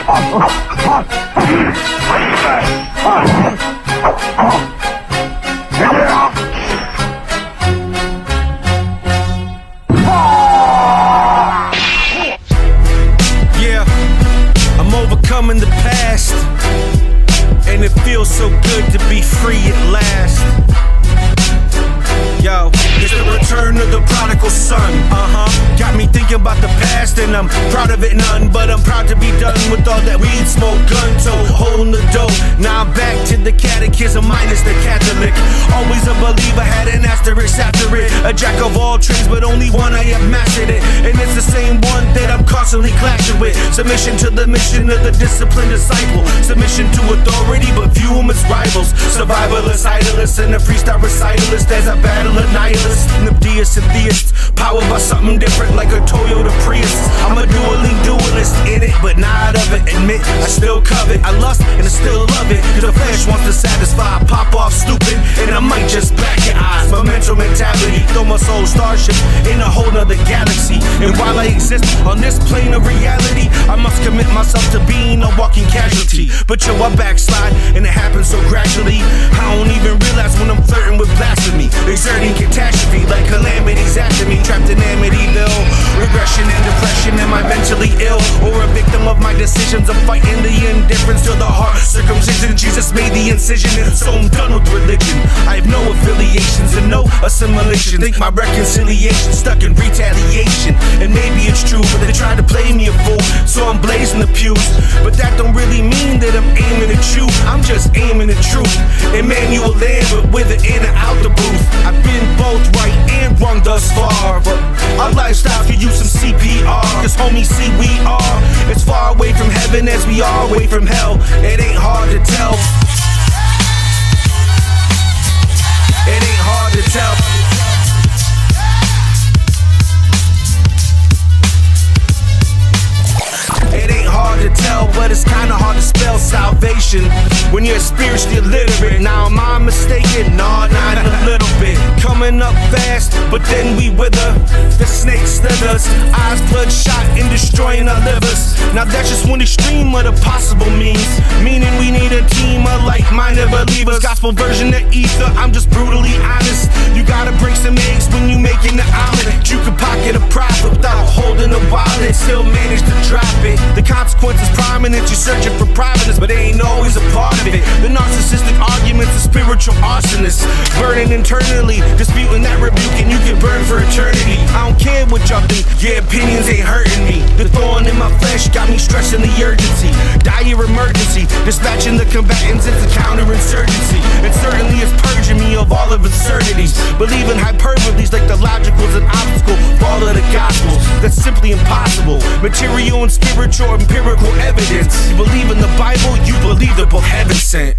Yeah, I'm overcoming the past, and it feels so good to be free at last. Yo, it's the return of the prodigal son. Got me thinking about the past, and I'm proud of it none. But I'm proud to be done with all that weed smoke, gun toe, holding the dough. Now I'm back to the catechism minus the Catholic. Always a believer, had an asterisk after it. A jack of all trades, but only one I have mastered it. And it's the same one that I'm constantly clashing with. Submission to the mission of the disciplined disciple. Submission to authority, but view them as rivals. Survivalist, idolist, and a freestyle recitalist. As I battle a nihilist, and the deists and theists. Powered by something different like a Toyota Prius. I'm a dualist in it, but not of it. Admit, I still covet. I lust and I still love it. Cause the flesh wants to satisfy. Pop off stupid, and I might just back your eyes. My mental mentality, throw my soul starship in a whole nother galaxy. And while I exist on this plane of reality, I must commit myself to being a walking casualty. But yo, I backslide, and it happens so gradually. I don't even realize when I'm flirting with blasphemy. Exerting catastrophe like calamities after me. Trapped in Amityville, regression and depression. Am I mentally ill or a victim of my decisions? I'm fighting the indifference to the heart. Circumcision, Jesus made the incision, and so I'm done with religion. I have no affiliations and no assimilation. Think my reconciliation stuck in retaliation. And maybe it's true, but they try to play me a fool, so I'm blazing the pews. But that don't really mean that I'm aiming at you. I'm just aiming at truth. Emmanuel land, but with it in and out the booth. I've been both right and wrong thus far, but our lifestyle could use some CPR. Cause homie, see we are as far away from heaven as we are away from hell. It ain't hard to tell. It ain't hard to tell. It ain't hard to tell, but it's kinda hard to spell salvation when you're spiritually illiterate. Now am I mistaken? Nah, not a little bit. Coming up fast, but then we wither. The snake slithers, eyes bloodshot and destroying our livers. Now that's just one extreme of the possible means. Meaning we need a team of like-minded believers. Gospel version of ether, I'm just brutally honest. You gotta break some eggs when you making the omelet. You can pocket a profit without holding a wallet, still manage to drop it. The consequence is prominent, you're searching for providence, but they ain't always a part of it. The narcissistic arguments of spiritual arsonists, burning internally, disputing that rebuke, and you can burn for eternity. I don't care what y'all think, your opinions ain't hurting me. The thorn in my flesh got me stressing the urgency. Dire emergency, dispatching the combatants into counterinsurgency. It certainly is purging me of all of absurdities. Believing hyperboles like the logical's an obstacle. Fall of the gospels, that's simply impossible. Material and spiritual empirical evidence. You believe in the Bible, you believe they're both heaven sent.